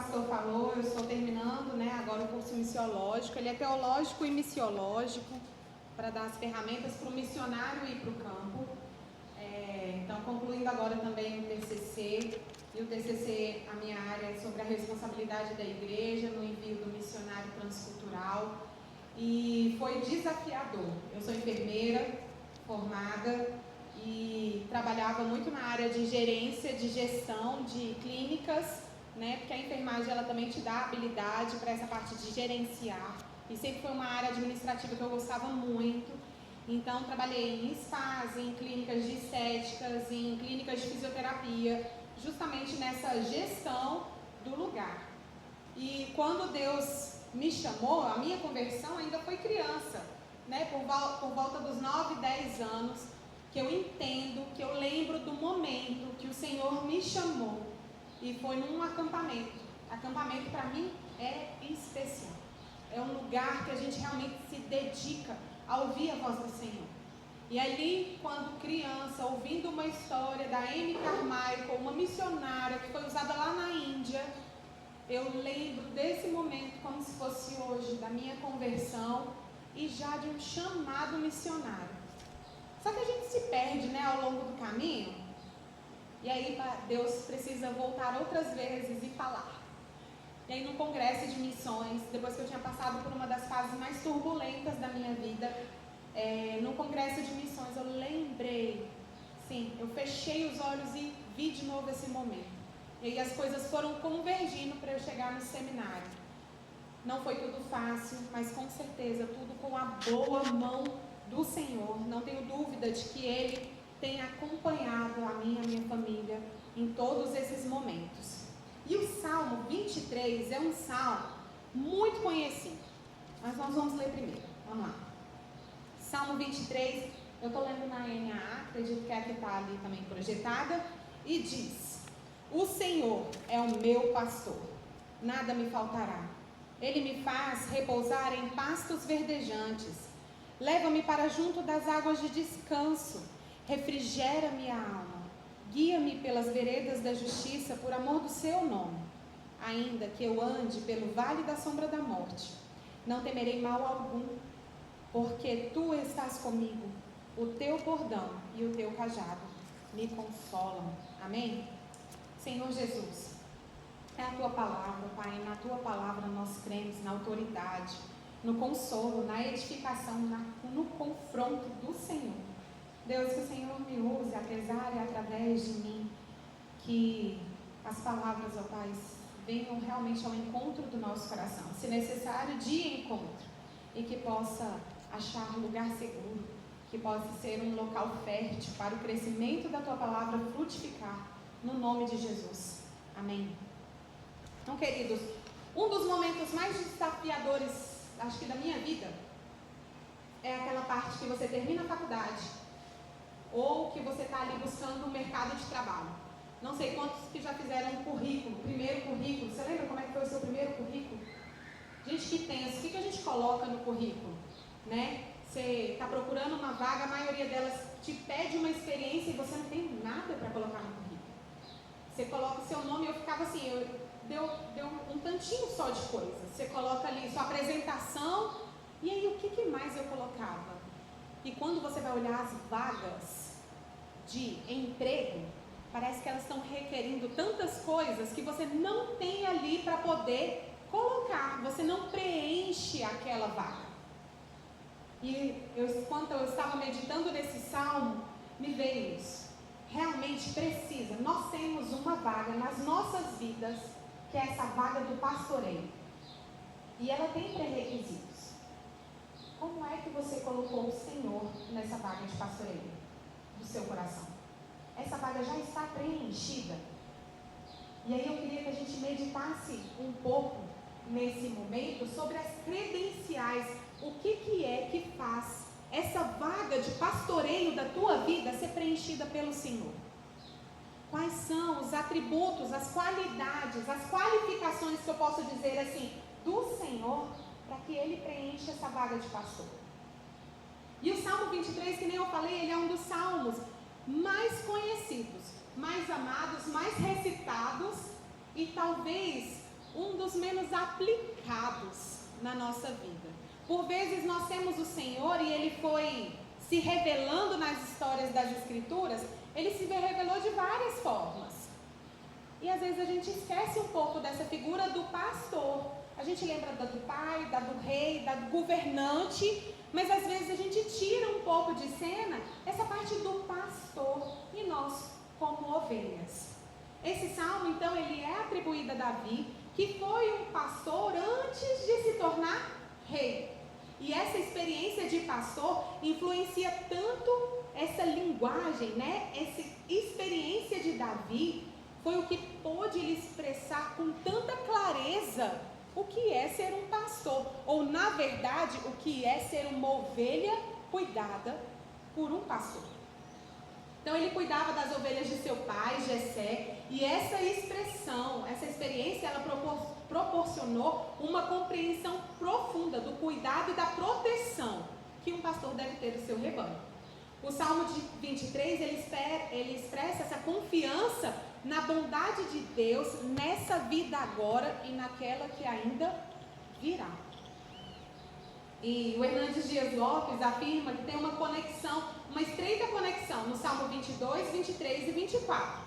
pastor falou, eu estou terminando, né, agora o curso missiológico. Ele é teológico e missiológico, para dar as ferramentas para o missionário ir para o campo. Então, concluindo agora também o TCC. E o TCC, a minha área é sobre a responsabilidade da igreja no envio do missionário transcultural. E foi desafiador. Eu sou enfermeira formada e trabalhava muito na área de gerência, de gestão de clínicas, né? Porque a enfermagem ela também te dá habilidade para essa parte de gerenciar. E sempre foi uma área administrativa que eu gostava muito. Então, trabalhei em spas, em clínicas de estéticas, em clínicas de fisioterapia, justamente nessa gestão do lugar. E quando Deus me chamou, a minha conversão ainda foi criança, né? Por volta dos 9, 10 anos, que eu entendo, que eu lembro do momento que o Senhor me chamou. E foi num acampamento. Acampamento para mim é especial. É um lugar que a gente realmente se dedica a ouvir a voz do Senhor. E ali, quando criança, ouvindo uma história da Amy Carmichael, uma missionária que foi usada lá na Índia, eu lembro desse momento como se fosse hoje, da minha conversão e já de um chamado missionário. Só que a gente se perde, né, ao longo do caminho. E aí Deus precisa voltar outras vezes e falar. E aí no congresso de missões, depois que eu tinha passado por uma das fases mais turbulentas da minha vida, no congresso de missões eu lembrei, sim, eu fechei os olhos e vi de novo esse momento. E aí as coisas foram convergindo para eu chegar no seminário. Não foi tudo fácil, mas com certeza tudo com a boa mão do Senhor. Não tenho dúvida de que Ele tem acompanhado a mim e a minha família em todos esses momentos. E o Salmo 23 é um salmo muito conhecido, mas nós vamos ler primeiro. Vamos lá. Salmo 23, eu estou lendo na NAA, acredito que é a que está ali também projetada, e diz: O Senhor é o meu pastor, nada me faltará. Ele me faz repousar em pastos verdejantes, leva-me para junto das águas de descanso, refrigera minha alma. Guia-me pelas veredas da justiça por amor do seu nome. Ainda que eu ande pelo vale da sombra da morte, não temerei mal algum, porque tu estás comigo. O teu bordão e o teu cajado me consolam. Amém? Senhor Jesus, é a tua palavra, Pai. Na tua palavra nós cremos na autoridade, no consolo, na edificação, no confronto do Senhor. Deus, que o Senhor me use, apesar e através de mim, que as palavras, ó Pai, venham realmente ao encontro do nosso coração, se necessário, de encontro, e que possa achar um lugar seguro, que possa ser um local fértil para o crescimento da tua palavra frutificar, no nome de Jesus. Amém. Então, queridos, um dos momentos mais desafiadores, acho que da minha vida, é aquela parte que você termina a faculdade, ou que você está ali buscando um mercado de trabalho. Não sei quantos que já fizeram um currículo, primeiro currículo. Você lembra como é que foi o seu primeiro currículo? Gente que pensa, o que a gente coloca no currículo? Né? Você está procurando uma vaga, a maioria delas te pede uma experiência e você não tem nada para colocar no currículo. Você coloca o seu nome, eu ficava assim, deu um tantinho só de coisa. Você coloca ali sua apresentação, e aí o que mais eu colocava? E quando você vai olhar as vagas de emprego, parece que elas estão requerendo tantas coisas que você não tem ali para poder colocar, você não preenche aquela vaga. E quando eu estava meditando nesse salmo, me veio isso. Realmente precisa, nós temos uma vaga nas nossas vidas, que é essa vaga do pastoreio. E ela tem pré-requisitos. Como é que você colocou o Senhor nessa vaga de pastoreio do seu coração? Essa vaga já está preenchida? E aí eu queria que a gente meditasse um pouco nesse momento sobre as credenciais. O que é que faz essa vaga de pastoreio da tua vida ser preenchida pelo Senhor? Quais são os atributos, as qualidades, as qualificações que eu posso dizer assim, do Senhor, para que Ele preencha essa vaga de pastor? E o Salmo 23, que nem eu falei, ele é um dos salmos mais conhecidos, mais amados, mais recitados, e talvez somos menos aplicados na nossa vida. Por vezes nós temos o Senhor e Ele foi se revelando nas histórias das Escrituras, Ele se revelou de várias formas. E às vezes a gente esquece um pouco dessa figura do pastor. A gente lembra da do pai, da do rei, da do governante, mas às vezes a gente tira um pouco de cena essa parte do pastor e nós como ovelhas. Esse salmo, então, ele é atribuído a Davi, que foi um pastor antes de se tornar rei. E essa experiência de pastor influencia tanto essa linguagem, né? Essa experiência de Davi foi o que pôde lhe expressar com tanta clareza o que é ser um pastor, ou na verdade, o que é ser uma ovelha cuidada por um pastor. Então ele cuidava das ovelhas de seu pai, Jessé, e essa expressão, essa experiência, ela proporcionou uma compreensão profunda do cuidado e da proteção que um pastor deve ter do seu rebanho. O Salmo 23, ele expressa essa confiança na bondade de Deus nessa vida agora e naquela que ainda virá. E o Hernandes Dias Lopes afirma que tem uma conexão, uma estreita conexão no Salmo 22, 23 e 24.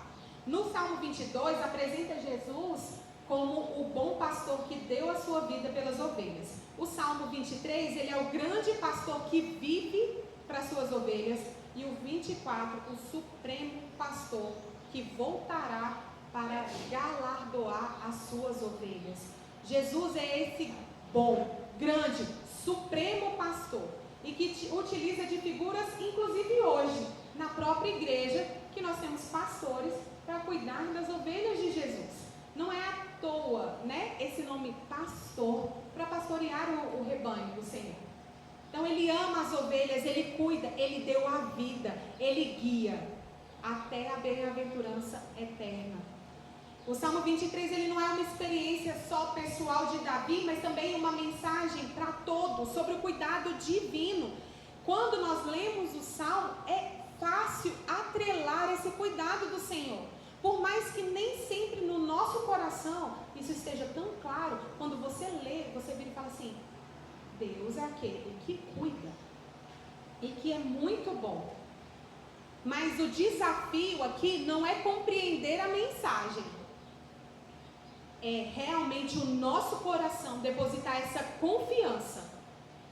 No Salmo 22 apresenta Jesus como o bom pastor que deu a sua vida pelas ovelhas. O Salmo 23, ele é o grande pastor que vive para as suas ovelhas. E o 24, o supremo pastor que voltará para galardoar as suas ovelhas. Jesus é esse bom, grande, supremo pastor e que utiliza de figuras, inclusive hoje, na própria igreja, que nós temos pastores para cuidar das ovelhas de Jesus. Não é à toa, né, esse nome pastor, para pastorear o rebanho do Senhor. Então ele ama as ovelhas, ele cuida, ele deu a vida, ele guia até a bem-aventurança eterna. O Salmo 23, ele não é uma experiência só pessoal de Davi, mas também uma mensagem para todos sobre o cuidado divino. Quando nós lemos o Salmo, é fácil atrelar esse cuidado do Senhor. Por mais que nem sempre no nosso coração isso esteja tão claro, quando você lê, você vira e fala assim: Deus é aquele que cuida e que é muito bom. Mas o desafio aqui não é compreender a mensagem, é realmente o nosso coração depositar essa confiança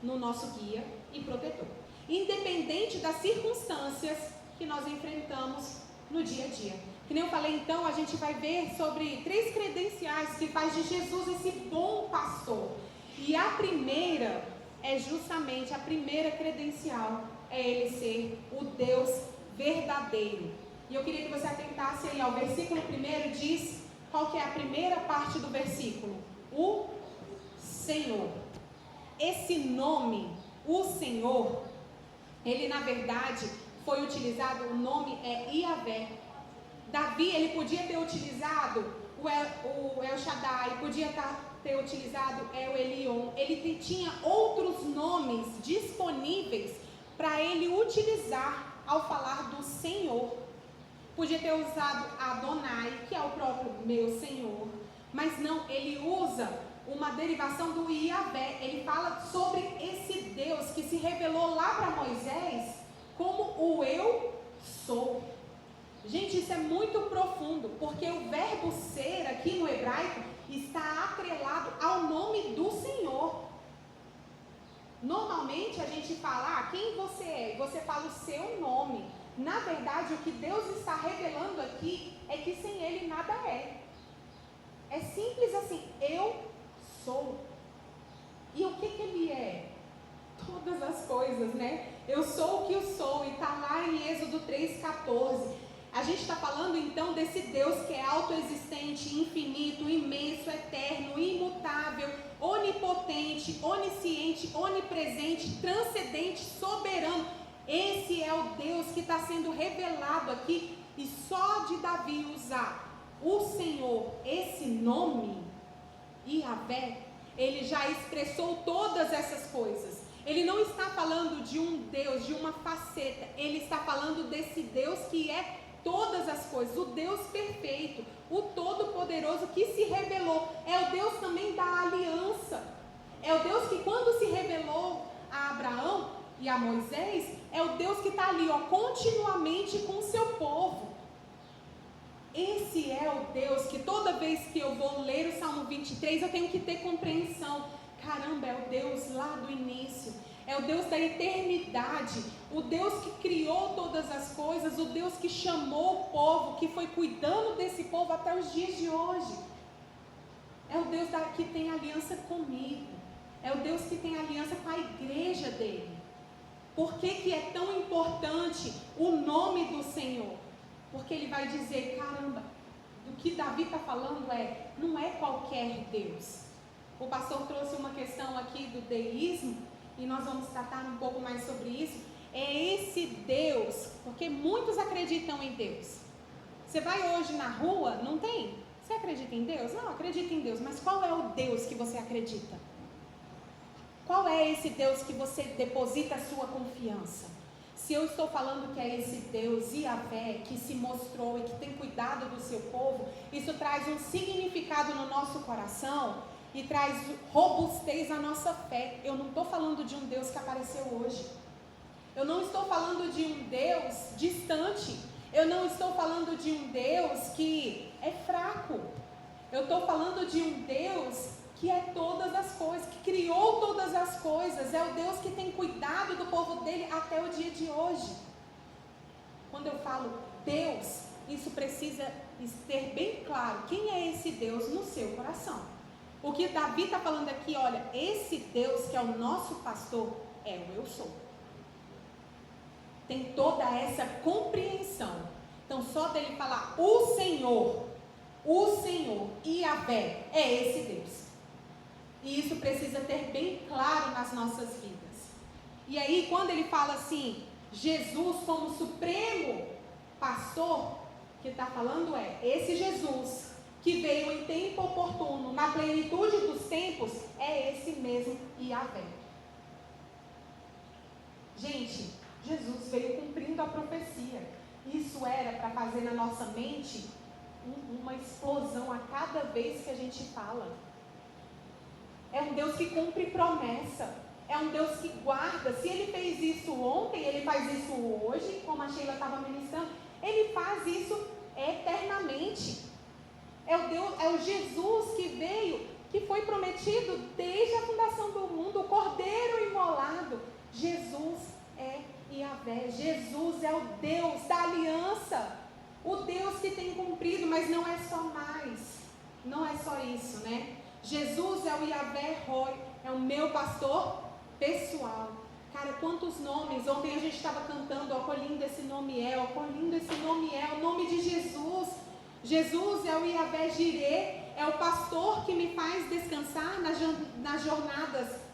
no nosso guia e protetor, independente das circunstâncias que nós enfrentamos no dia a dia. Que nem eu falei, então, a gente vai ver sobre 3 credenciais que faz de Jesus esse bom pastor. E a primeira é justamente, a primeira credencial é ele ser o Deus verdadeiro. E eu queria que você atentasse aí ao versículo 1, diz, qual que é a primeira parte do versículo? O Senhor. Esse nome, o Senhor, ele na verdade foi utilizado, o nome é Iavé. Davi, ele podia ter utilizado o El Shaddai, podia ter utilizado El Elyon, ele tinha outros nomes disponíveis para ele utilizar ao falar do Senhor. Podia ter usado Adonai, que é o próprio meu Senhor, mas não, ele usa uma derivação do Iavé. Ele fala sobre esse Deus que se revelou lá para Moisés como o eu sou. Gente, isso é muito profundo, porque o verbo ser aqui no hebraico está atrelado ao nome do Senhor. Normalmente a gente fala, quem você é, e você fala o seu nome. Na verdade, o que Deus está revelando aqui é que sem Ele nada é. É simples assim, eu sou. E o que Ele é? Todas as coisas, né? Eu sou o que eu sou, e está lá em Êxodo 3,14. A gente está falando então desse Deus que é autoexistente, infinito, imenso, eterno, imutável, onipotente, onisciente, onipresente, transcendente, soberano. Esse é o Deus que está sendo revelado aqui, e só de Davi usar o Senhor, esse nome, Iavé, ele já expressou todas essas coisas. Ele não está falando de um Deus, de uma faceta, ele está falando desse Deus que é todas as coisas, o Deus perfeito, o Todo-Poderoso que se revelou. É o Deus também da aliança. É o Deus que quando se revelou a Abraão e a Moisés, é o Deus que está ali, continuamente com o seu povo. Esse é o Deus que toda vez que eu vou ler o Salmo 23, eu tenho que ter compreensão. Caramba, é o Deus lá do início. É o Deus da eternidade, o Deus que criou todas as coisas, o Deus que chamou o povo, que foi cuidando desse povo até os dias de hoje. É o Deus que tem aliança comigo, é o Deus que tem aliança com a igreja dele. Por que é tão importante o nome do Senhor? Porque ele vai dizer, caramba, do que Davi está falando não é qualquer Deus. O pastor trouxe uma questão aqui do deísmo, e nós vamos tratar um pouco mais sobre isso. É esse Deus, porque muitos acreditam em Deus. Você vai hoje na rua, não tem? Você acredita em Deus? Não, acredita em Deus, mas qual é o Deus que você acredita? Qual é esse Deus que você deposita a sua confiança? Se eu estou falando que é esse Deus, Yahvé, que se mostrou e que tem cuidado do seu povo, isso traz um significado no nosso coração e traz robustez à nossa fé. Eu não estou falando de um Deus que apareceu hoje. Eu não estou falando de um Deus distante. Eu não estou falando de um Deus que é fraco. Eu estou falando de um Deus que é todas as coisas, que criou todas as coisas. É o Deus que tem cuidado do povo dele até o dia de hoje. Quando eu falo Deus, isso precisa ter bem claro quem é esse Deus no seu coração. O que Davi está falando aqui, olha, esse Deus que é o nosso pastor, é o eu sou. Tem toda essa compreensão. Então, só dele falar o Senhor, Yahvé, é esse Deus. E isso precisa ter bem claro nas nossas vidas. E aí, quando ele fala assim, Jesus como supremo pastor, o que está falando é, esse Jesus que veio em tempo oportuno, na plenitude dos tempos, é esse mesmo Yahvé. Gente, Jesus veio cumprindo a profecia. Isso era para fazer na nossa mente uma explosão a cada vez que a gente fala. É um Deus que cumpre promessa. É um Deus que guarda. Se ele fez isso ontem, ele faz isso hoje, como a Sheila estava ministrando. Ele faz isso eternamente. É o Jesus que veio, que foi prometido desde a fundação do mundo, o Cordeiro imolado. Jesus é Yahvé, Jesus é o Deus da aliança, o Deus que tem cumprido, mas não é só mais, não é só isso, né? Jesus é o Yahvé Roi, é o meu pastor pessoal. Cara, quantos nomes, ontem a gente estava cantando, ó, quão lindo esse nome é, ó, quão lindo esse nome é, o nome de Jesus. Jesus é o Yahvé Jirê, é o pastor que me faz descansar nas jornadas.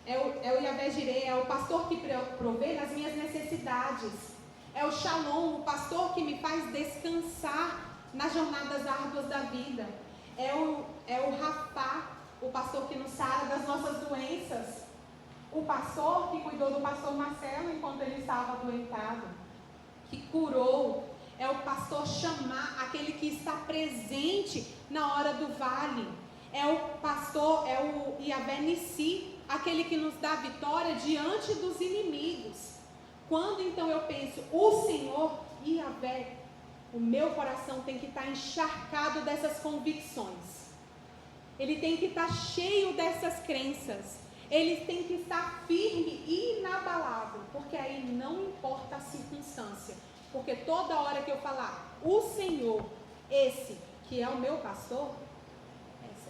É o Yahvé Jirê, é o pastor que provê nas minhas necessidades. É o Shalom, o pastor que me faz descansar nas jornadas árduas da vida. É o Rafá, o pastor que nos sara das nossas doenças. O pastor que cuidou do pastor Marcelo enquanto ele estava adoentado, que curou. É o pastor Chamar, aquele que está presente na hora do vale. É o pastor, é o Yahvé Nissi, aquele que nos dá vitória diante dos inimigos. Quando então eu penso, o Senhor, Yahvé, o meu coração tem que estar encharcado dessas convicções. Ele tem que estar cheio dessas crenças. Ele tem que estar firme e inabalável, porque aí não importa a circunstância. Porque toda hora que eu falar, o Senhor, esse que é o meu pastor,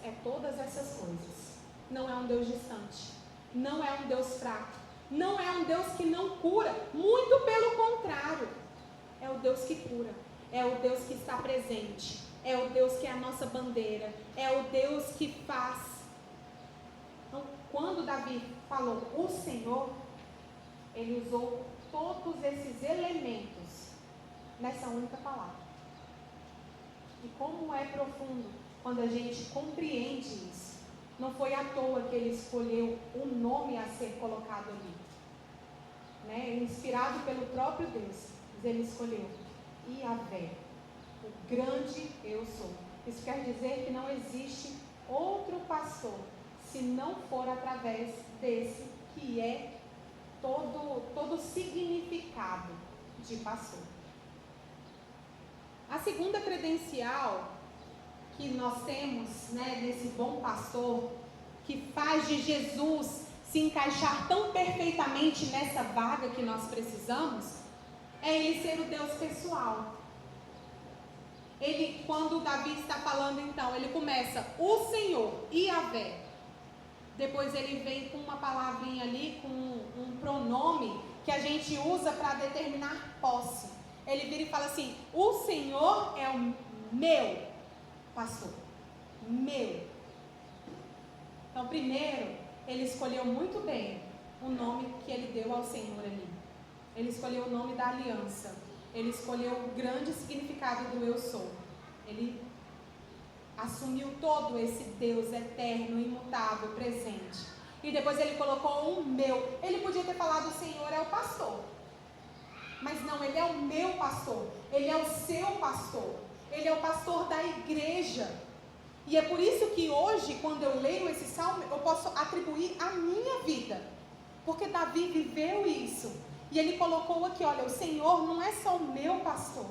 é todas essas coisas. Não é um Deus distante, não é um Deus fraco, não é um Deus que não cura, muito pelo contrário. É o Deus que cura, é o Deus que está presente, é o Deus que é a nossa bandeira, é o Deus que faz. Então, quando Davi falou o Senhor, ele usou todos esses elementos nessa única palavra. E como é profundo quando a gente compreende isso. Não foi à toa que ele escolheu um nome a ser colocado ali, né? Inspirado pelo próprio Deus, mas ele escolheu Yahvé, O grande eu sou. Isso quer dizer que não existe outro pastor, se não for através desse que é todo significado de pastor. A segunda credencial que nós temos, né, desse bom pastor, que faz de Jesus se encaixar tão perfeitamente nessa vaga que nós precisamos, é ele ser o Deus pessoal. Ele, quando Davi está falando, então, ele começa o Senhor, Yahvé. Depois ele vem com uma palavrinha ali, com um pronome que a gente usa para determinar posse. Ele vira e fala assim: o Senhor é o meu pastor. Meu. Então, primeiro, ele escolheu muito bem o nome que ele deu ao Senhor ali. Ele escolheu o nome da aliança. Ele escolheu o grande significado do eu sou. Ele assumiu todo esse Deus eterno, imutável, presente. E depois ele colocou um meu. Ele podia ter falado: o Senhor é o pastor. Mas não, ele é o meu pastor. Ele é o seu pastor. Ele é o pastor da igreja. E é por isso que hoje, quando eu leio esse salmo, eu posso atribuir a minha vida. Porque Davi viveu isso. E ele colocou aqui: olha, o Senhor não é só o meu pastor.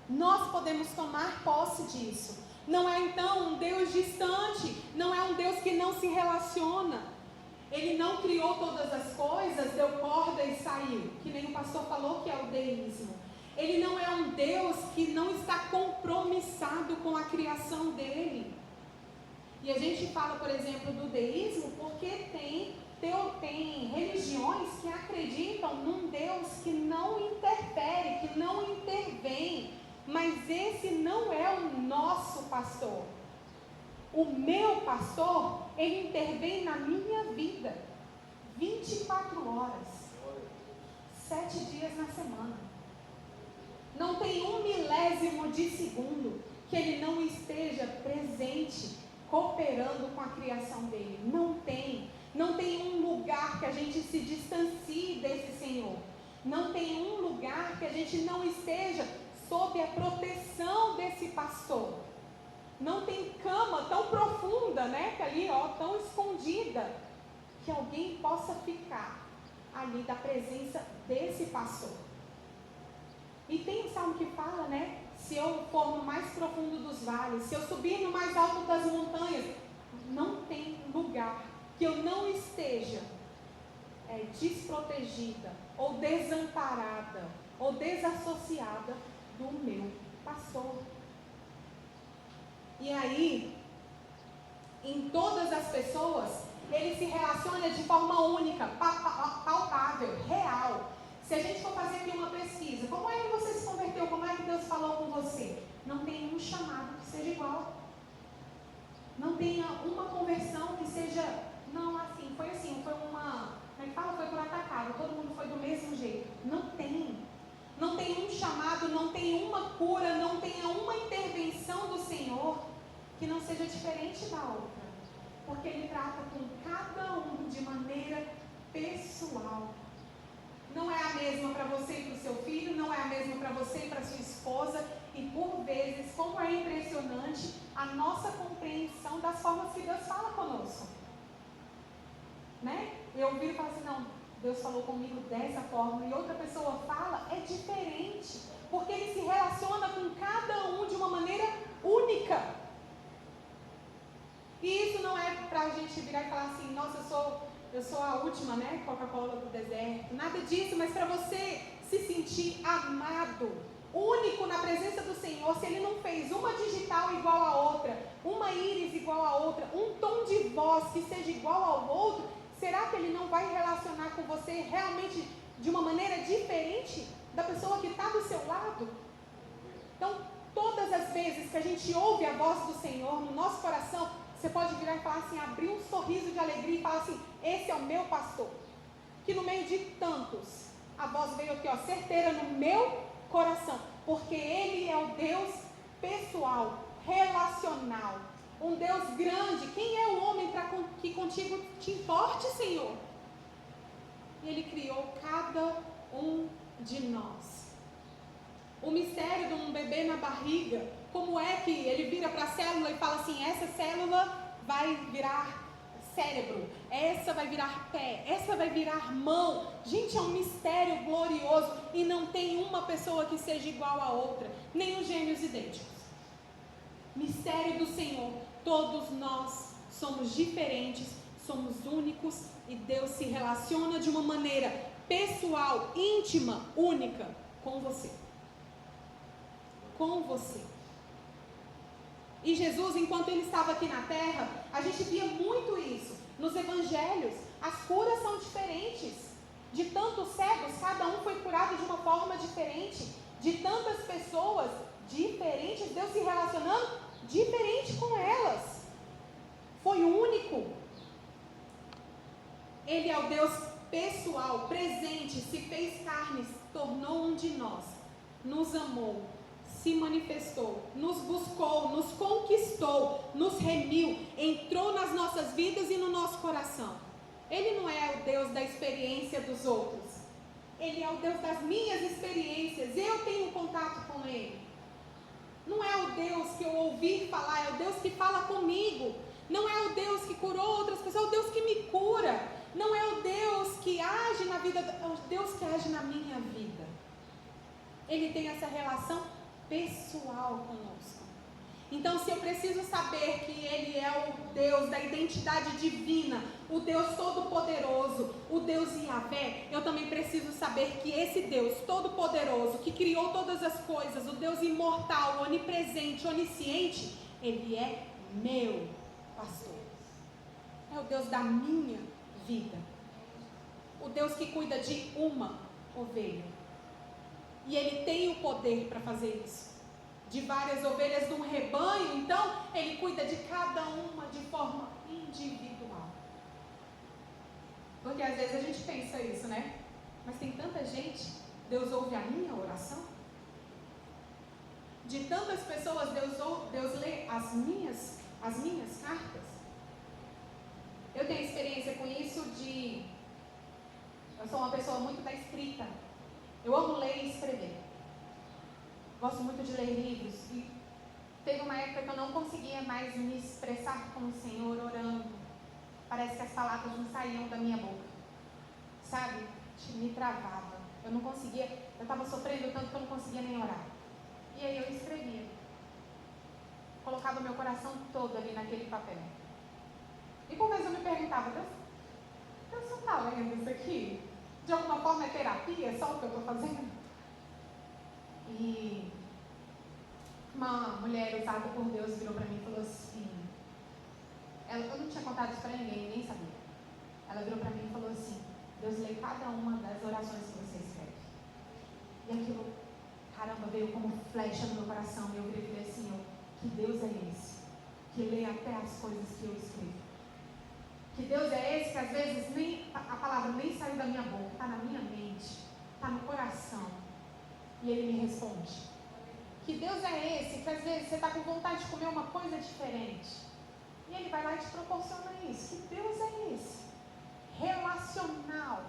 Nós podemos tomar posse disso. Não é então um Deus distante, não é um Deus que não se relaciona. Ele não criou todas as coisas, deu corda e saiu, que nem o pastor falou que é o deísmo. Ele não é um Deus que não está compromissado com a criação dele. E a gente fala, por exemplo, do deísmo porque tem religiões que acreditam num Deus que não interfere, que não intervém. Mas esse não é o nosso pastor. O meu pastor, ele intervém na minha vida 24 horas, 7 dias na semana. Não tem um milésimo de segundo que ele não esteja presente, cooperando com a criação dele. Não tem. Não tem um lugar que a gente se distancie desse Senhor. Não tem um lugar que a gente não esteja sob a proteção desse pastor. Não tem cama tão profunda, né, que ali, ó, tão escondida, que alguém possa ficar ali da presença desse pastor. E tem um salmo que fala, né, se eu for no mais profundo dos vales, se eu subir no mais alto das montanhas, não tem lugar que eu não esteja desprotegida, ou desamparada, ou desassociada do meu pastor. E aí, em todas as pessoas, ele se relaciona de forma única, palpável, real. Se a gente for fazer aqui uma pesquisa, como é que você se converteu? Como é que Deus falou com você? Não tem um chamado que seja igual. Não tem uma conversão que seja, não, assim, foi uma, como é que fala? Foi por atacado, todo mundo foi do mesmo jeito. Não tem. Não tem um chamado, não tem uma cura, não tem uma intervenção do Senhor que não seja diferente da outra. Porque Ele trata com cada um de maneira pessoal. Não é a mesma para você e para o seu filho, não é a mesma para você e para sua esposa. E por vezes, como é impressionante a nossa compreensão das formas que Deus fala conosco. Né? Eu ouvi e falo assim, não, Deus falou comigo dessa forma, e outra pessoa fala, é diferente, porque Ele se relaciona com cada um de uma maneira única. E isso não é para a gente virar e falar assim, nossa, eu sou a última, né, Coca-Cola do deserto, nada disso, mas para você se sentir amado, único na presença do Senhor. Se Ele não fez uma digital igual a outra, uma íris igual a outra, um tom de voz que seja igual ao outro, será que Ele não vai relacionar com você realmente de uma maneira diferente da pessoa que está do seu lado? Então, todas as vezes que a gente ouve a voz do Senhor no nosso coração, você pode virar e falar assim, abrir um sorriso de alegria e falar assim, esse é o meu pastor. Que no meio de tantos, a voz veio aqui, ó, certeira no meu coração. Porque Ele é o Deus pessoal, relacional. Um Deus grande. Quem é o homem para que contigo te importe, Senhor? E Ele criou cada um de nós. O mistério de um bebê na barriga, como é que ele vira para a célula e fala assim, essa célula vai virar cérebro, essa vai virar pé, essa vai virar mão. Gente, é um mistério glorioso e não tem uma pessoa que seja igual a outra, nem os gêmeos idênticos. Mistério do Senhor, todos nós somos diferentes, somos únicos e Deus se relaciona de uma maneira pessoal, íntima, única com você. Com você. E Jesus, enquanto ele estava aqui na terra, a gente via muito isso. Nos evangelhos, as curas são diferentes. De tantos cegos, cada um foi curado de uma forma diferente. De tantas pessoas diferentes, Deus se relacionando diferente com elas. Foi único. Ele é o Deus pessoal, presente, se fez carne, se tornou um de nós, nos amou, se manifestou, nos buscou, nos conquistou, nos remiu, entrou nas nossas vidas e no nosso coração. Ele não é o Deus da experiência dos outros. Ele é o Deus das minhas experiências. Eu tenho contato com Ele. Não é o Deus que eu ouvi falar, é o Deus que fala comigo. Não é o Deus que curou outras pessoas, é o Deus que me cura. Não é o Deus que age na vida, é o Deus que age na minha vida. Ele tem essa relação pessoal conosco. Então, se eu preciso saber que Ele é o Deus da identidade divina, o Deus todo-poderoso, o Deus Yahvé, eu também preciso saber que esse Deus todo-poderoso, que criou todas as coisas, o Deus imortal, onipresente, onisciente, Ele é meu pastor. É o Deus da minha vida. O Deus que cuida de uma ovelha. E Ele tem o poder para fazer isso. De várias ovelhas de um rebanho, então Ele cuida de cada uma de forma individual. Porque às vezes a gente pensa isso, né? Mas tem tanta gente, Deus ouve a minha oração? De tantas pessoas, Deus lê as minhas cartas? Eu tenho experiência com isso eu sou uma pessoa muito da escrita. Eu amo ler e escrever. Gosto muito de ler livros. E teve uma época que eu não conseguia mais me expressar com o Senhor orando. Parece que as palavras não saíam da minha boca. Sabe? Me travava. Eu não conseguia. Eu estava sofrendo tanto que eu não conseguia nem orar. E aí eu escrevia. Colocava meu coração todo ali naquele papel. E por vezes eu me perguntava, Deus não está lendo isso aqui? De alguma forma é terapia, só o que eu estou fazendo? E uma mulher usada por Deus virou para mim e falou assim, eu não tinha contado isso para ninguém sabia. Ela virou para mim e falou assim, Deus lê cada uma das orações que você escreve. E aquilo, caramba, veio como flecha no meu coração. E eu virei e falei assim, que Deus é esse? Que lê até as coisas que eu escrevo. Que Deus é esse que às vezes a palavra nem saiu da minha boca, está na minha mente, está no coração. E Ele me responde. Que Deus é esse que às vezes você está com vontade de comer uma coisa diferente. E Ele vai lá e te proporciona isso. Que Deus é esse? Relacional.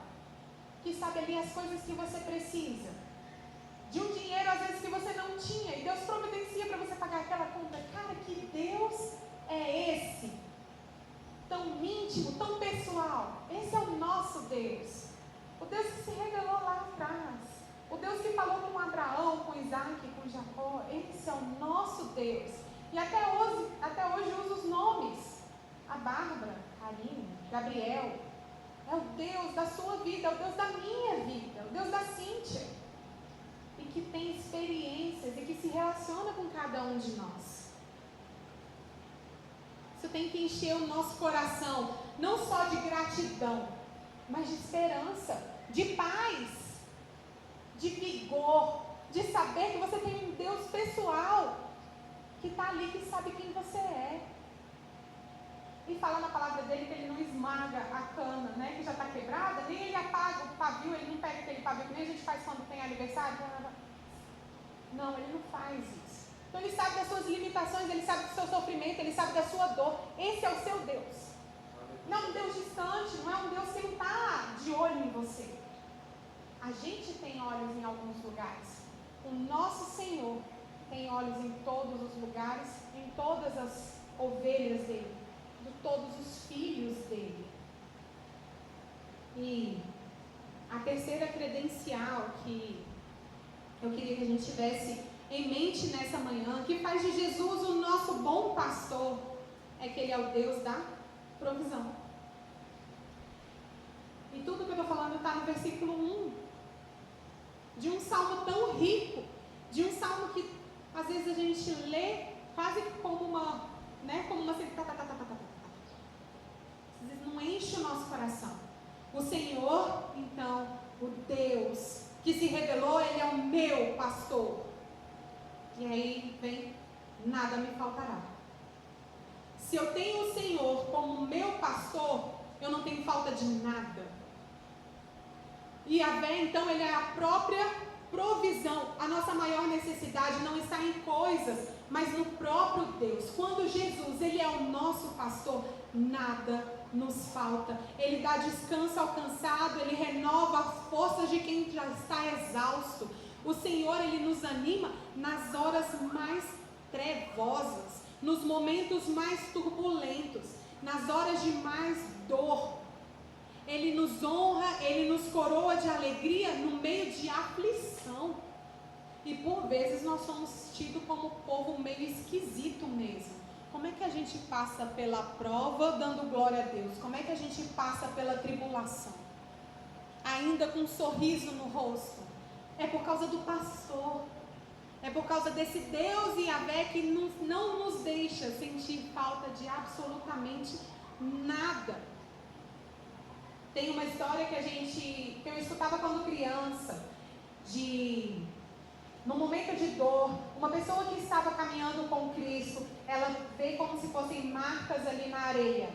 Que sabe ali as coisas que você precisa. De um dinheiro às vezes que você não tinha. E Deus providencia para você pagar aquela conta. Cara, que Deus é esse? Tão íntimo, tão pessoal. Esse é o nosso Deus. O Deus que se revelou lá atrás. O Deus que falou com Abraão, com Isaac, com Jacó. Esse é o nosso Deus. E até hoje usa os nomes. A Bárbara, Karine, Gabriel. É o Deus da sua vida, é o Deus da minha vida, é o Deus da Cíntia. E que tem experiências e que se relaciona com cada um de nós. Isso tem que encher o nosso coração, não só de gratidão, mas de esperança, de paz, de vigor, de saber que você tem um Deus pessoal, que está ali, que sabe quem você é. E fala na palavra dele que Ele não esmaga a cana, né, que já está quebrada, nem Ele apaga o pavio, Ele não pega aquele pavio que nem a gente faz quando tem aniversário. Não, Ele não faz isso. Então Ele sabe das suas limitações, Ele sabe do seu sofrimento, Ele sabe da sua dor. Esse é o seu Deus. Não é um Deus distante, não é um Deus que não está de olho em você. A gente tem olhos em alguns lugares. o nosso Senhor tem olhos em todos os lugares, em todas as ovelhas dele, de todos os filhos dele. E a terceira credencial que eu queria que a gente tivesse em mente nessa manhã, que faz de Jesus o nosso bom pastor, é que Ele é o Deus da provisão. E tudo que eu estou falando está no versículo 1, de um salmo tão rico, de um salmo que às vezes a gente lê quase como uma, como uma às vezes não enche o nosso coração. O Senhor, então, o Deus que se revelou, Ele é o meu pastor. E aí vem, nada me faltará. Se eu tenho o Senhor como meu pastor, eu não tenho falta de nada. E Yahvé, então, Ele é a própria provisão. A nossa maior necessidade não está em coisas, mas no próprio Deus. Quando Jesus, Ele é o nosso pastor, nada nos falta. Ele dá descanso ao cansado, Ele renova as forças de quem já está exausto. O Senhor, Ele nos anima nas horas mais trevosas, nos momentos mais turbulentos, nas horas de mais dor. Ele nos honra, Ele nos coroa de alegria no meio de aflição. E por vezes nós somos tidos como povo meio esquisito mesmo. Como é que a gente passa pela prova dando glória a Deus? Como é que a gente passa pela tribulação? Ainda com um sorriso no rosto? É por causa do pastor. É por causa desse Deus Yahvé que não nos deixa sentir falta de absolutamente nada. Tem uma história que eu escutava quando criança, no momento de dor, uma pessoa que estava caminhando com Cristo, ela vê como se fossem marcas ali na areia.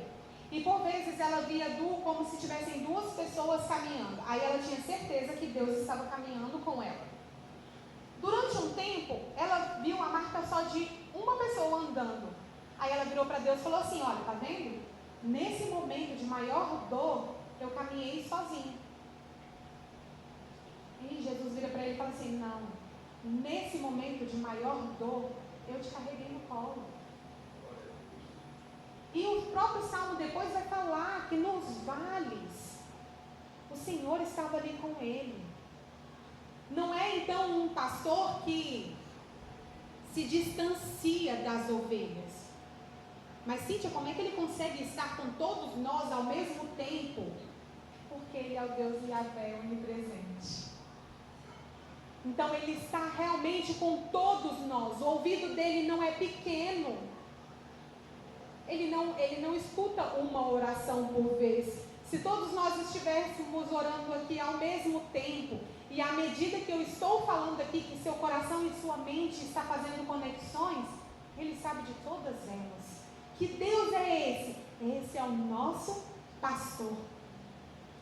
E por vezes ela via como se tivessem duas pessoas caminhando. Aí ela tinha certeza que Deus estava caminhando com ela. Durante um tempo, ela viu a marca só de uma pessoa andando. Aí ela virou para Deus e falou assim: olha, tá vendo? Nesse momento de maior dor, eu caminhei sozinho. E Jesus vira para ele e fala assim: não, nesse momento de maior dor, eu te carreguei no colo. E o próprio Salmo depois vai falar que nos vales, o Senhor estava ali com ele. Não é então um pastor que se distancia das ovelhas. Mas Cíntia, como é que ele consegue estar com todos nós ao mesmo tempo? Porque Ele é o Deus Yahvé onipresente. Então Ele está realmente com todos nós. O ouvido dele não é pequeno. Ele não escuta uma oração por vez. Se todos nós estivéssemos orando aqui ao mesmo tempo, e à medida que eu estou falando aqui, que seu coração e sua mente está fazendo conexões, Ele sabe de todas elas. Que Deus é esse? Esse é o nosso pastor.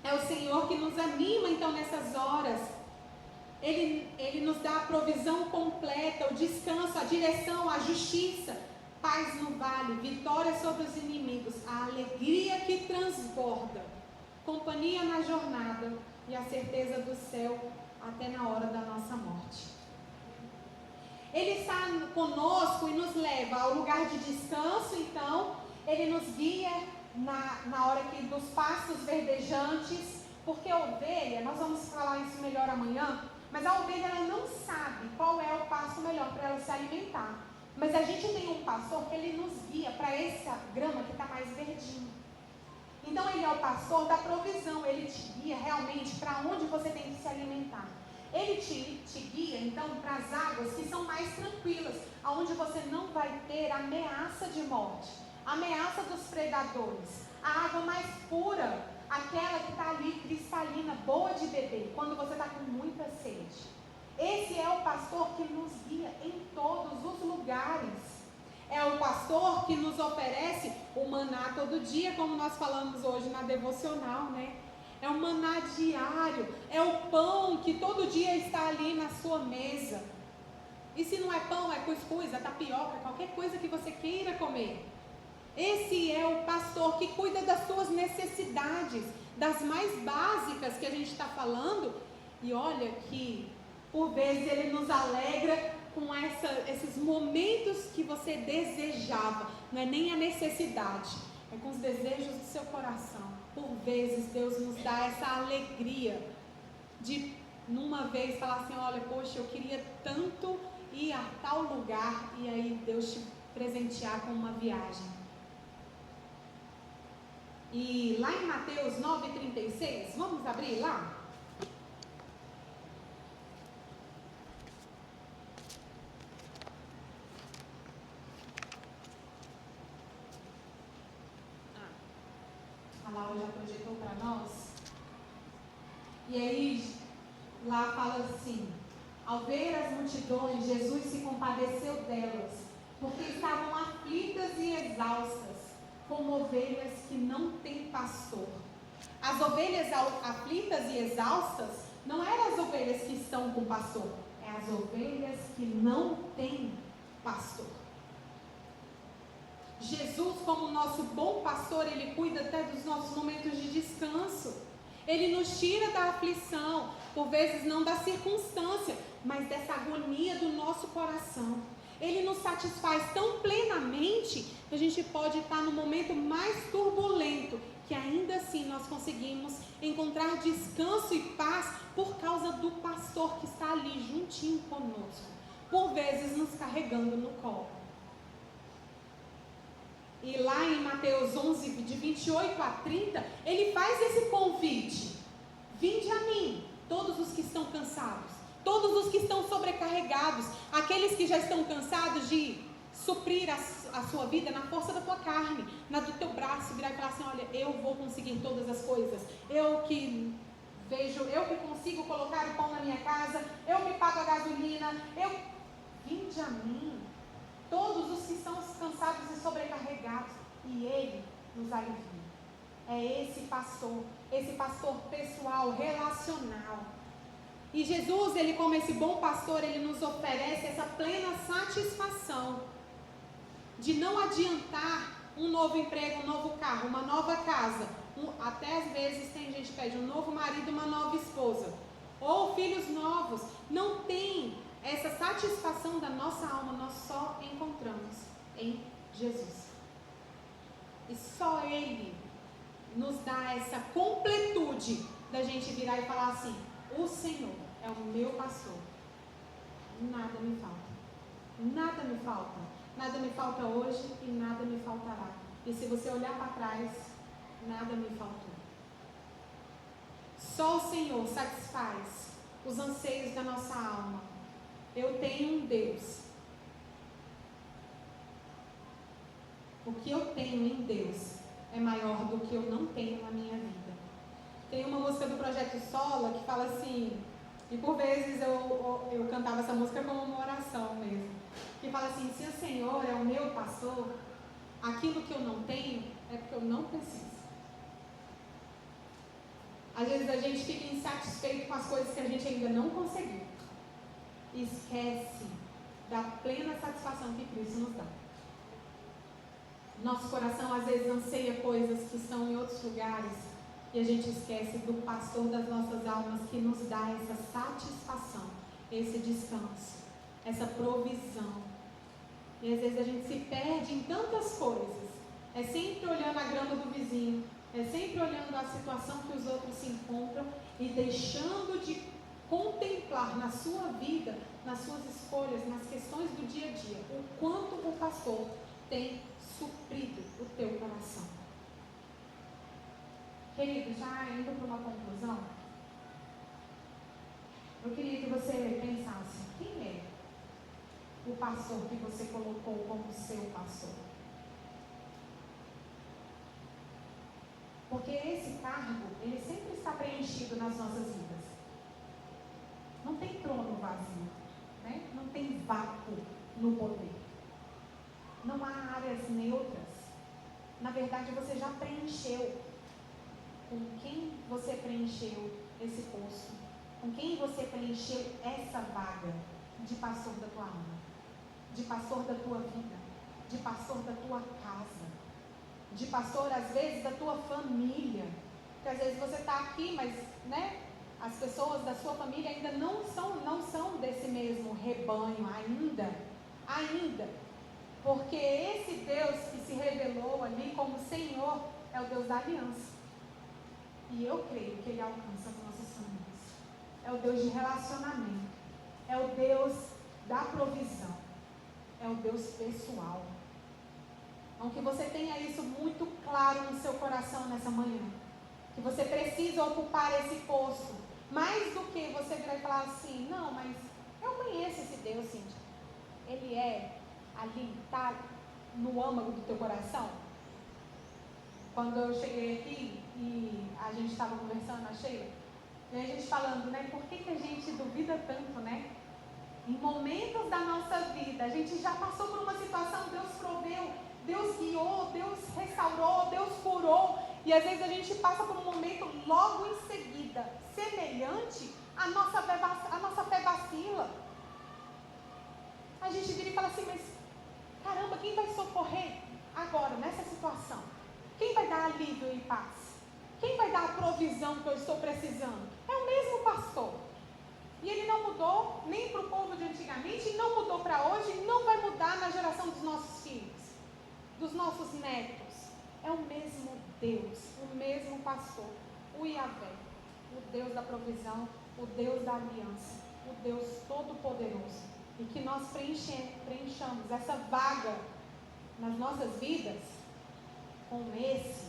É o Senhor que nos anima então nessas horas. Ele nos dá a provisão completa, o descanso, a direção, a justiça, paz no vale, vitória sobre os inimigos, a alegria que transborda, companhia na jornada e a certeza do céu até na hora da nossa morte. Ele está conosco e nos leva ao lugar de descanso, então Ele nos guia na hora dos pastos verdejantes, porque a ovelha, nós vamos falar isso melhor amanhã, mas a ovelha ela não sabe qual é o pasto melhor para ela se alimentar. Mas a gente tem um pastor que ele nos guia para essa grama que está mais verdinha. Então Ele é o pastor da provisão, Ele te guia realmente para onde você tem que se alimentar. Ele te guia então para as águas que são mais tranquilas, aonde você não vai ter ameaça de morte, ameaça dos predadores, a água mais pura, aquela que está ali cristalina, boa de beber, quando você está com muita sede. Esse é o pastor que nos guia em todos os lugares. É o pastor que nos oferece o maná todo dia, como nós falamos hoje na devocional, né? É o maná diário, é o pão que todo dia está ali na sua mesa. E se não é pão, é cuscuz, é tapioca, qualquer coisa que você queira comer. Esse é o pastor que cuida das suas necessidades, das mais básicas que a gente está falando. E olha que Por vezes Ele nos alegra com esses momentos que você desejava. Não é nem a necessidade, é com os desejos do seu coração. Por vezes Deus nos dá essa alegria de, numa vez, falar assim: olha, poxa, eu queria tanto ir a tal lugar, e aí Deus te presentear com uma viagem. E lá em Mateus 9,36, vamos abrir lá? A Laura já projetou para nós. E aí, lá fala assim: ao ver as multidões, Jesus se compadeceu delas, porque estavam aflitas e exaustas, como ovelhas que não têm pastor. As ovelhas aflitas e exaustas não eram as ovelhas que estão com pastor, é as ovelhas que não têm pastor. Jesus, como nosso bom pastor, Ele cuida até dos nossos momentos de descanso. Ele nos tira da aflição, por vezes não da circunstância, mas dessa agonia do nosso coração. Ele nos satisfaz tão plenamente que a gente pode estar no momento mais turbulento, que ainda assim nós conseguimos encontrar descanso e paz por causa do pastor que está ali juntinho conosco, por vezes nos carregando no colo. E lá em Mateus 11, de 28 a 30, Ele faz esse convite: vinde a mim, todos os que estão cansados, todos os que estão sobrecarregados, aqueles que já estão cansados de suprir a sua vida na força da tua carne, na do teu braço, virar e falar assim: olha, eu vou conseguir todas as coisas, eu que consigo colocar o pão na minha casa, eu que pago a gasolina, vinde a mim, todos os que estão cansados e sobrecarregados, e Ele nos alivia. É esse pastor pessoal, relacional. E Jesus, Ele como esse bom pastor, Ele nos oferece essa plena satisfação de não adiantar um novo emprego, um novo carro, uma nova casa. Até às vezes tem gente que pede um novo marido, uma nova esposa, ou filhos novos. Não tem essa satisfação da nossa alma, nós só encontramos em Jesus. E só Ele nos dá essa completude da gente virar e falar assim: o Senhor é o meu pastor, nada me falta, nada me falta, nada me falta hoje e nada me faltará. E se você olhar para trás, nada me faltou. Só o Senhor satisfaz os anseios da nossa alma. Eu tenho um Deus. O que eu tenho em Deus é maior do que eu não tenho na minha vida. Tem uma música do Projeto Sola que fala assim, e por vezes eu cantava essa música como uma oração mesmo, que fala assim: se o Senhor é o meu pastor, aquilo que eu não tenho é porque eu não preciso. Às vezes a gente fica insatisfeito com as coisas que a gente ainda não conseguiu, e esquece da plena satisfação que Cristo nos dá. Nosso coração às vezes anseia coisas que estão em outros lugares, e a gente esquece do pastor das nossas almas, que nos dá essa satisfação, esse descanso, essa provisão. E às vezes a gente se perde em tantas coisas, é sempre olhando a grama do vizinho, é sempre olhando a situação que os outros se encontram e deixando de contemplar na sua vida, nas suas escolhas, nas questões do dia a dia, o quanto o pastor tem suprido o teu coração. Querido, já indo para uma conclusão, eu queria que você pensasse: quem é o pastor que você colocou como seu pastor? Porque esse cargo, ele sempre está preenchido nas nossas vidas. Não tem trono vazio, né? Não tem vácuo no poder. Não há áreas neutras. Na verdade, você já preencheu. Com quem você preencheu esse posto? Com quem você preencheu essa vaga de pastor da tua alma? De pastor da tua vida? De pastor da tua casa? De pastor, às vezes, da tua família? Porque às vezes você está aqui, mas, né? as pessoas da sua família ainda não são desse mesmo rebanho, ainda, porque esse Deus que se revelou ali como Senhor é o Deus da aliança, e eu creio que Ele alcança as nossas famílias, é o Deus de relacionamento, é o Deus da provisão, é o Deus pessoal. Então que você tenha isso muito claro no seu coração nessa manhã, que você precisa ocupar esse posto, mais do que você virar e falar assim, não, mas eu conheço esse Deus, Cíntia, Ele é ali, está no âmago do teu coração. Quando eu cheguei aqui e a gente estava conversando, a Sheila, e a gente falando, né, por que a gente duvida tanto, né? Em momentos da nossa vida, a gente já passou por uma situação, Deus proveu, Deus guiou, Deus restaurou, Deus curou, e às vezes a gente passa por um momento logo em seguida, semelhante, a nossa fé vacila. A gente vira e fala assim, mas caramba, quem vai socorrer agora, nessa situação? Quem vai dar alívio e paz? Quem vai dar a provisão que eu estou precisando? É o mesmo pastor. E ele não mudou nem para o povo de antigamente, não mudou para hoje, e não vai mudar na geração dos nossos filhos, dos nossos netos. É o mesmo Deus, o mesmo pastor, o Yahvé, o Deus da provisão, o Deus da aliança, o Deus todo-poderoso. E que nós preenchamos essa vaga nas nossas vidas com esse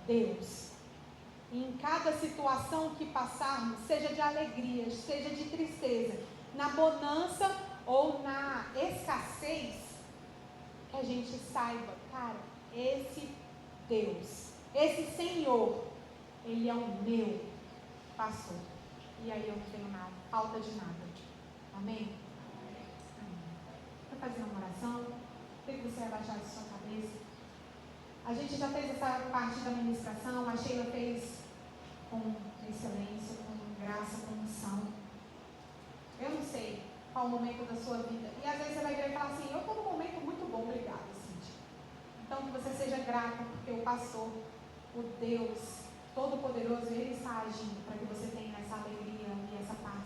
Deus. E em cada situação que passarmos, seja de alegria, seja de tristeza, na bonança ou na escassez, que a gente saiba, cara, esse Deus, esse Senhor, Ele é o meu pastor. E aí eu não tenho nada, falta de nada. Amém? Vou fazer uma oração. Queria que você abaixasse a sua cabeça. A gente já fez essa parte da ministração, a Sheila fez com excelência, com graça, com unção. Eu não sei qual o momento da sua vida. E às vezes você vai vir e falar assim, eu estou num momento muito bom, obrigada, Cíntia. Então que você seja grata, porque o pastor, o Deus Todo-Poderoso, Ele está agindo para que você tenha essa alegria e essa paz.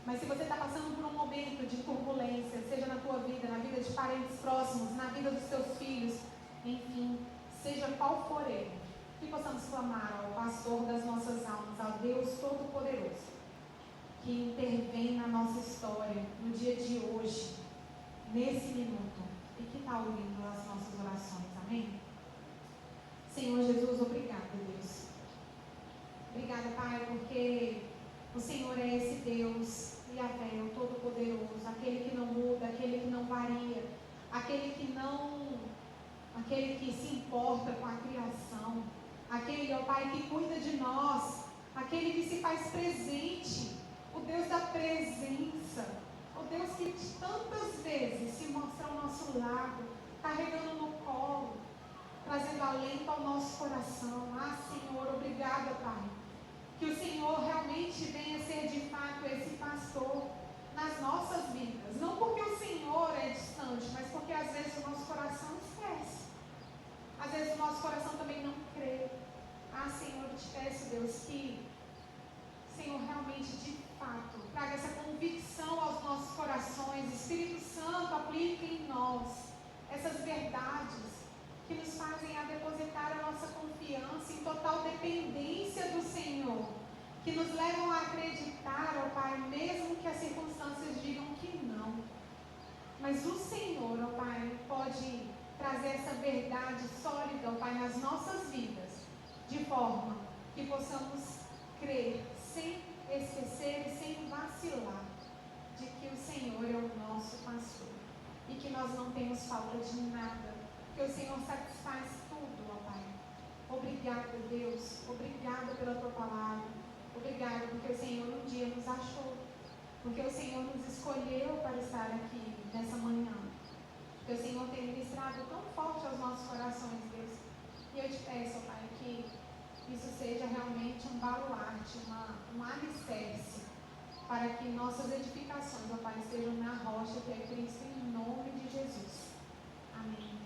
Mas se você está passando por um momento de turbulência, seja na tua vida, na vida de parentes próximos, na vida dos teus filhos, enfim, seja qual for ele, que possamos clamar ao pastor das nossas almas, ao Deus Todo-Poderoso, que intervém na nossa história, no dia de hoje, nesse minuto, e que está ouvindo as nossas orações, amém? Senhor Jesus, obrigada, Deus. Obrigada, Pai, porque o Senhor é esse Deus, Yahvé, o Todo-Poderoso, aquele que não muda, aquele que não varia, aquele que se importa com a criação, aquele, ó Pai, que cuida de nós, aquele que se faz presente, o Deus da presença, o Deus que tantas vezes se mostra ao nosso lado, carregando no colo, trazendo alento ao nosso coração. Ah, Senhor, obrigada, Pai, que o Senhor realmente venha ser de fato esse pastor nas nossas vidas, não porque o Senhor é distante, mas porque às vezes o nosso coração esquece, às vezes o nosso coração também não crê. Ah, Senhor, eu te peço, Deus, que Senhor realmente de fato traga essa convicção aos nossos corações. Espírito Santo, aplique em nós essas verdades que nos fazem a depositar a nossa confiança em total dependência do Senhor, que nos levam a acreditar, ó Pai, mesmo que as circunstâncias digam que não, mas o Senhor, ó Pai, pode trazer essa verdade sólida, ó Pai, nas nossas vidas, de forma que possamos crer, sem esquecer e sem vacilar, de que o Senhor é o nosso pastor, e que nós não temos falta de nada, que o Senhor satisfaz tudo, ó Pai. Obrigada, Deus, obrigada pela Tua palavra, obrigada porque o Senhor um dia nos achou, porque o Senhor nos escolheu para estar aqui nessa manhã, porque o Senhor tem ministrado tão forte aos nossos corações, Deus, e eu te peço, ó Pai, que isso seja realmente um baluarte, um alicerce, para que nossas edificações, ó Pai, estejam na rocha que é Cristo, em nome de Jesus. Amém.